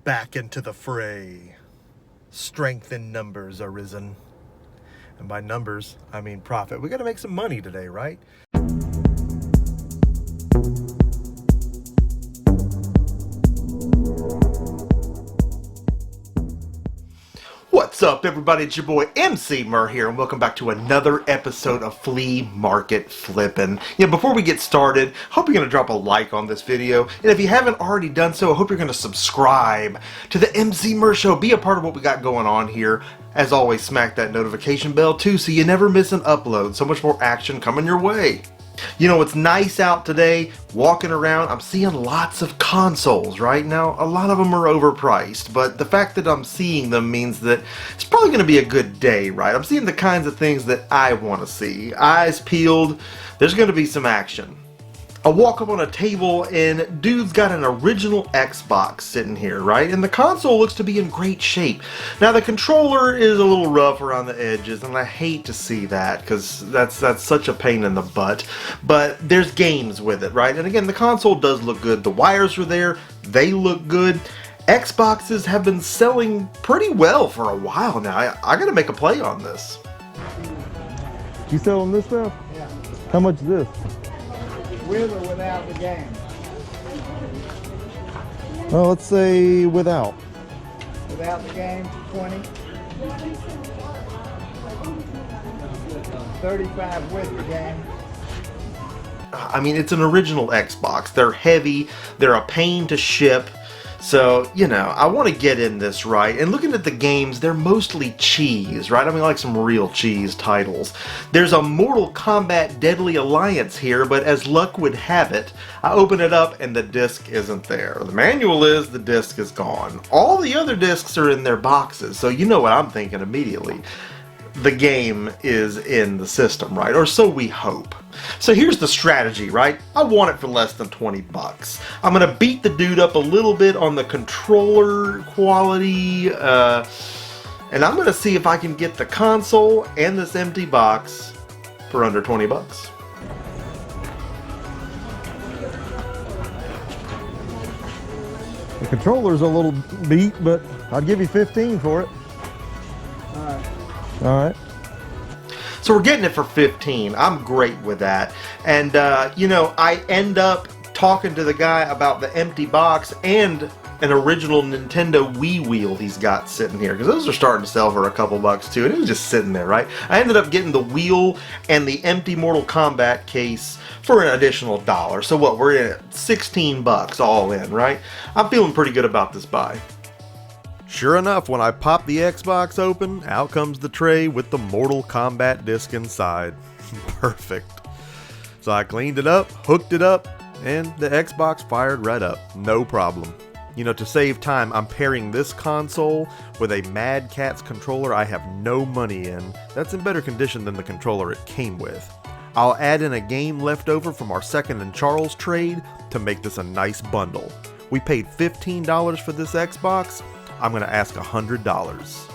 back into the fray. Strength in numbers arisen. And by numbers, I mean profit. We gotta make some money today, right? What's up, everybody? It's your boy Emceemur here, and welcome back to another episode of Flea Market Flippin'. Before we get started, hope you're going to drop a like on this video, and if you haven't already done so, I hope you're going to subscribe to the Emceemur Show. Be a part of what we got going on here. As always, smack that notification bell too, so you never miss an upload. So much more action coming your way. You know, it's nice out today, walking around, I'm seeing lots of consoles right now. A lot of them are overpriced, but the fact that I'm seeing them means that it's probably going to be a good day, right? I'm seeing the kinds of things that I want to see. Eyes peeled, there's going to be some action. I walk up on a table and dude's got an original Xbox sitting here, right? And the console looks to be in great shape. Now the controller is a little rough around the edges, and I hate to see that because that's such a pain in the butt. But there's games with it, right? And again, the console does look good. The wires are there, they look good. Xboxes have been selling pretty well for a while now. I gotta make a play on this. You selling this stuff? Yeah. How much is this? With or without the game? Well, let's say without. Without the game, 20. 35 with the game. I mean, it's an original Xbox. They're heavy, they're a pain to ship. So, you know, I want to get in this right. And looking at the games, they're mostly cheese, right? I mean, like some real cheese titles. There's a Mortal Kombat Deadly Alliance here, but as luck would have it, I open it up and the disc isn't there. The manual is, the disc is gone. All the other discs are in their boxes, so you know what I'm thinking immediately. The game is in the system, right? Or so we hope. So here's the strategy, right? I want it for less than 20 bucks. I'm gonna beat the dude up a little bit on the controller quality, and I'm gonna see if I can get the console and this empty box for under 20 bucks. The controller's a little beat, but I'd give you 15 for it. All right. So we're getting it for 15. I'm great with that. And, you know, I end up talking to the guy about the empty box and an original Nintendo Wii wheel he's got sitting here. Because those are starting to sell for a couple bucks too. And it was just sitting there, right? I ended up getting the wheel and the empty Mortal Kombat case for an additional $1. So what, we're at 16 bucks all in, right? I'm feeling pretty good about this buy. Sure enough, when I pop the Xbox open, out comes the tray with the Mortal Kombat disc inside. Perfect. So I cleaned it up, hooked it up, and the Xbox fired right up. No problem. You know, to save time, I'm pairing this console with a Mad Catz controller I have no money in. That's in better condition than the controller it came with. I'll add in a game left over from our Second and Charles trade to make this a nice bundle. We paid $15 for this Xbox. I'm going to ask $100.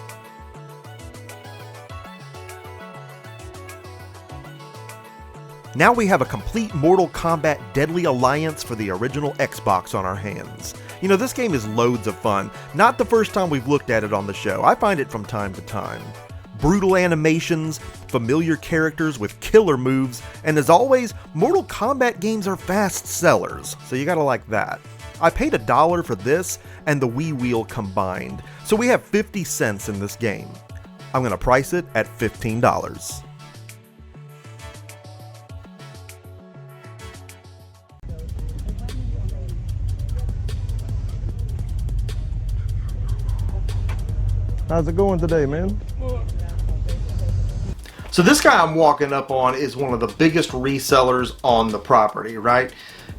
Now we have a complete Mortal Kombat Deadly Alliance for the original Xbox on our hands. You know, this game is loads of fun. Not the first time we've looked at it on the show. I find it from time to time. Brutal animations, familiar characters with killer moves, and as always, Mortal Kombat games are fast sellers, so you gotta like that. I paid $1 for this and the Wii wheel combined, so we have 50 cents in this game. I'm gonna price it at $15. How's it going today, man? So this guy I'm walking up on is one of the biggest resellers on the property, right?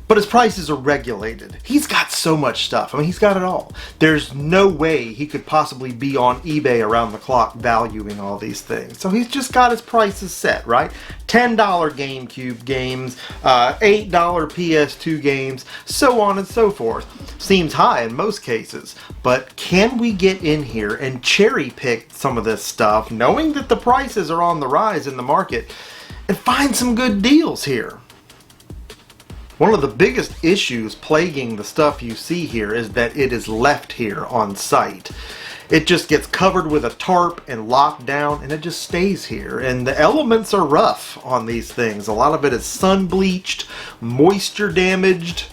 But his prices are regulated. He's got so much stuff. I mean, he's got it all. There's no way he could possibly be on eBay around the clock valuing all these things. So he's just got his prices set, right? $10 GameCube games, $8 PS2 games, so on and so forth. Seems high in most cases, but can we get in here and cherry pick some of this stuff, knowing that the prices are on the rise in the market, and find some good deals here? One of the biggest issues plaguing the stuff you see here is that it is left here on site. It just gets covered with a tarp and locked down, and it just stays here. And the elements are rough on these things. A lot of it is sun bleached, moisture damaged.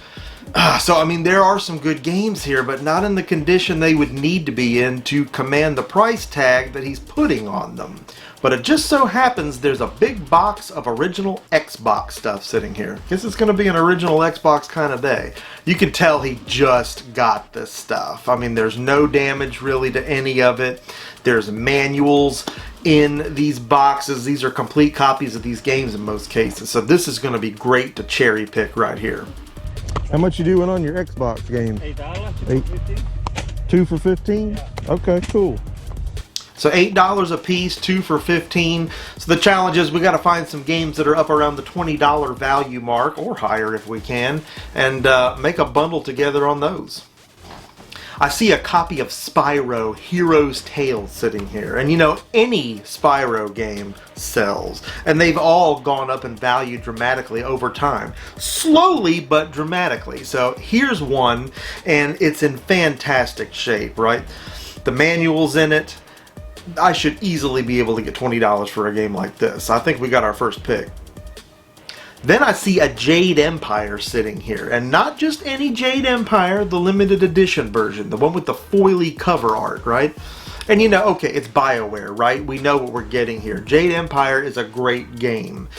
So, I mean, there are some good games here, but not in the condition they would need to be in to command the price tag that he's putting on them. But it just so happens there's a big box of original Xbox stuff sitting here. Guess it's going to be an original Xbox kind of day. You can tell he just got this stuff. I mean, there's no damage really to any of it. There's manuals in these boxes. These are complete copies of these games in most cases. So this is going to be great to cherry pick right here. How much you doing on your Xbox game? $8. 2 for 15? Okay, cool. So $8 a piece, 2 for 15. So the challenge is we got to find some games that are up around the $20 value mark, or higher if we can, and make a bundle together on those. I see a copy of Spyro Hero's Tale sitting here, and you know, any Spyro game sells, and they've all gone up in value dramatically over time. Slowly, but dramatically. So here's one, and it's in fantastic shape, right? The manual's in it. I should easily be able to get $20 for a game like this. I think we got our first pick. Then I see a Jade Empire sitting here, and not just any Jade Empire, the limited edition version, the one with the foily cover art, right? And you know, okay, it's BioWare, right? We know what we're getting here. Jade Empire is a great game.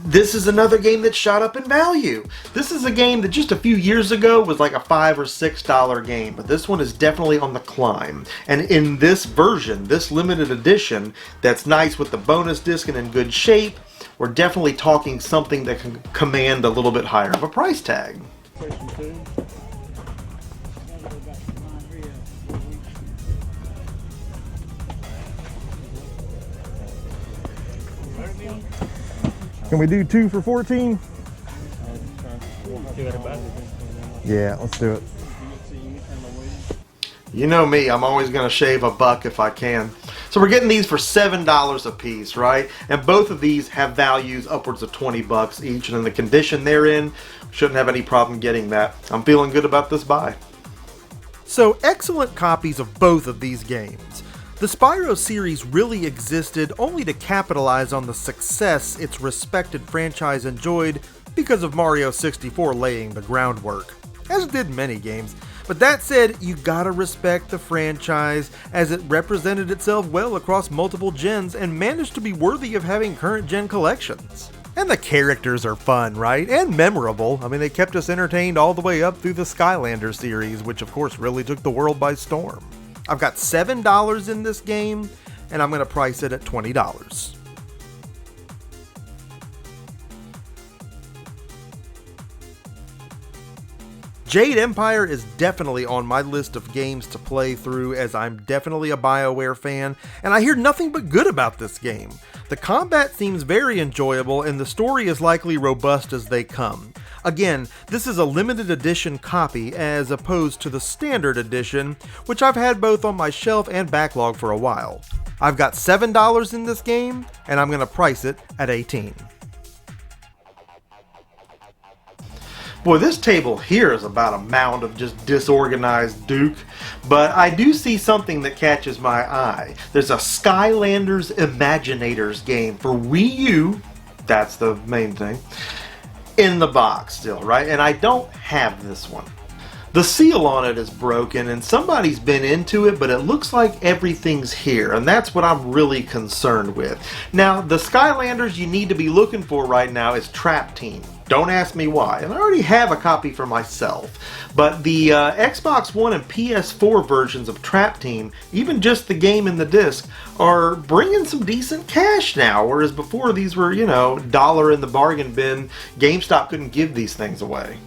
This is another game that shot up in value. This is a game that just a few years ago was like a $5 or $6 game, but this one is definitely on the climb. And in this version, this limited edition, that's nice with the bonus disc and in good shape, we're definitely talking something that can command a little bit higher of a price tag. Can we do 2 for 14? Yeah, let's do it. You know me, I'm always going to shave a buck if I can. So we're getting these for $7 a piece, right? And both of these have values upwards of 20 bucks each, and in the condition they're in, shouldn't have any problem getting that. I'm feeling good about this buy. So excellent copies of both of these games. The Spyro series really existed only to capitalize on the success its respected franchise enjoyed because of Mario 64 laying the groundwork, as did many games. But that said, you gotta respect the franchise as it represented itself well across multiple gens and managed to be worthy of having current gen collections. And the characters are fun, right? And memorable. I mean, they kept us entertained all the way up through the Skylanders series, which of course really took the world by storm. I've got $7 in this game, and I'm gonna price it at $20. Jade Empire is definitely on my list of games to play through, as I'm definitely a BioWare fan, and I hear nothing but good about this game. The combat seems very enjoyable, and the story is likely robust as they come. Again, this is a limited edition copy as opposed to the standard edition, which I've had both on my shelf and backlog for a while. I've got $7 in this game, and I'm going to price it at $18. Boy, this table here is about a mound of just disorganized Duke, but I do see something that catches my eye. There's a Skylanders Imaginators game for Wii U, that's the main thing, in the box still, right? And I don't have this one. The seal on it is broken and somebody's been into it, but it looks like everything's here, and that's what I'm really concerned with. Now, the Skylanders you need to be looking for right now is Trap Team. Don't ask me why, and I already have a copy for myself. But the Xbox One and PS4 versions of Trap Team, even just the game and the disc, are bringing some decent cash now, whereas before these were, you know, dollar in the bargain bin. GameStop couldn't give these things away.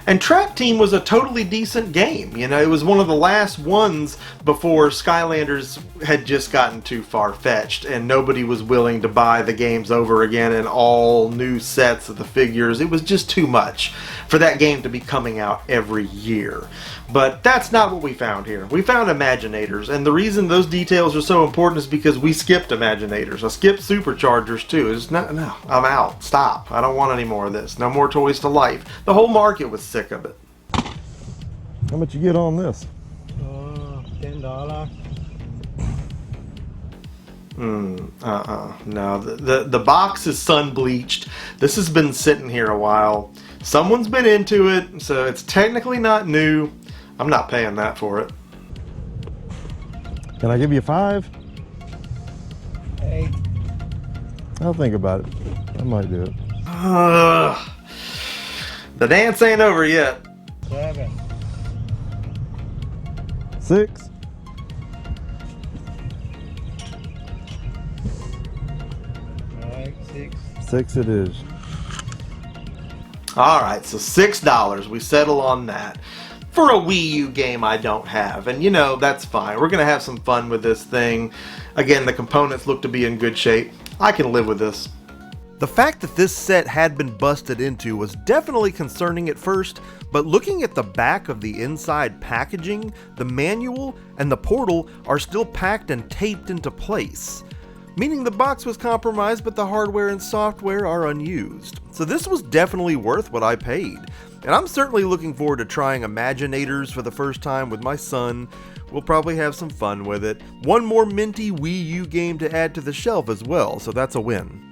And Trap Team was a totally decent game. You know, it was one of the last ones before Skylanders had just gotten too far-fetched and nobody was willing to buy the games over again and all new sets of the figures. It was just too much for that game to be coming out every year. But that's not what we found here. We found Imaginators, and the reason those details are so important is because we skipped Imaginators. I skipped Superchargers too. It's not, no, I'm out. Stop. I don't want any more of this. No more Toys to Life. The whole market was sick of it. How much you get on this? $10. No, the box is sun bleached. This has been sitting here a while. Someone's been into it, so it's technically not new. I'm not paying that for it. Can I give you 5? 8. I'll think about it. I might do it. The dance ain't over yet. 7. 6. All right, 6. 6 it is. Alright, so $6. We settle on that. For a Wii U game I don't have. And you know, that's fine. We're going to have some fun with this thing. Again, the components look to be in good shape. I can live with this. The fact that this set had been busted into was definitely concerning at first, but looking at the back of the inside packaging, the manual and the portal are still packed and taped into place. Meaning the box was compromised, but the hardware and software are unused. So this was definitely worth what I paid. And I'm certainly looking forward to trying Imaginators for the first time with my son. We'll probably have some fun with it. One more minty Wii U game to add to the shelf as well, so that's a win.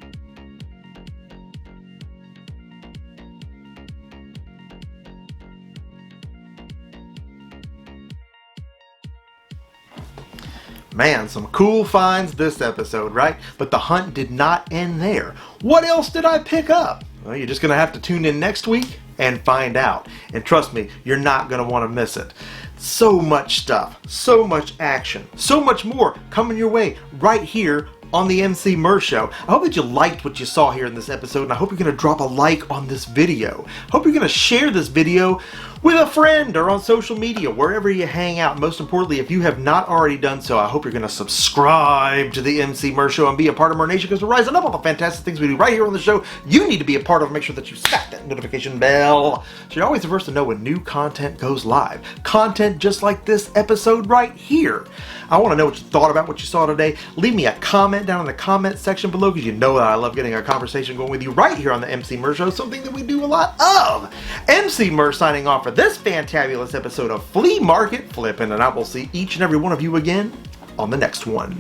Man, some cool finds this episode, right? But the hunt did not end there. What else did I pick up? Well, you're just going to have to tune in next week and find out. And trust me, you're not going to want to miss it. So much stuff, so much action, so much more coming your way right here on the Emceemur Show. I hope that you liked what you saw here in this episode, and I hope you're going to drop a like on this video. I hope you're going to share this video with a friend or on social media, wherever you hang out. Most importantly, if you have not already done so, I hope you're going to subscribe to the Emceemur Show and be a part of our nation, because we're rising up all the fantastic things we do right here on the show. You need to be a part of it. Make sure that you smack that notification bell so you're always the first to know when new content goes live. Content just like this episode right here. I want to know what you thought about what you saw today. Leave me a comment down in the comment section below, because you know that I love getting a conversation going with you right here on the Emceemur Show, something that we do a lot of. Emceemur signing off for this fantabulous episode of Flea Market Flippin', and I will see each and every one of you again on the next one.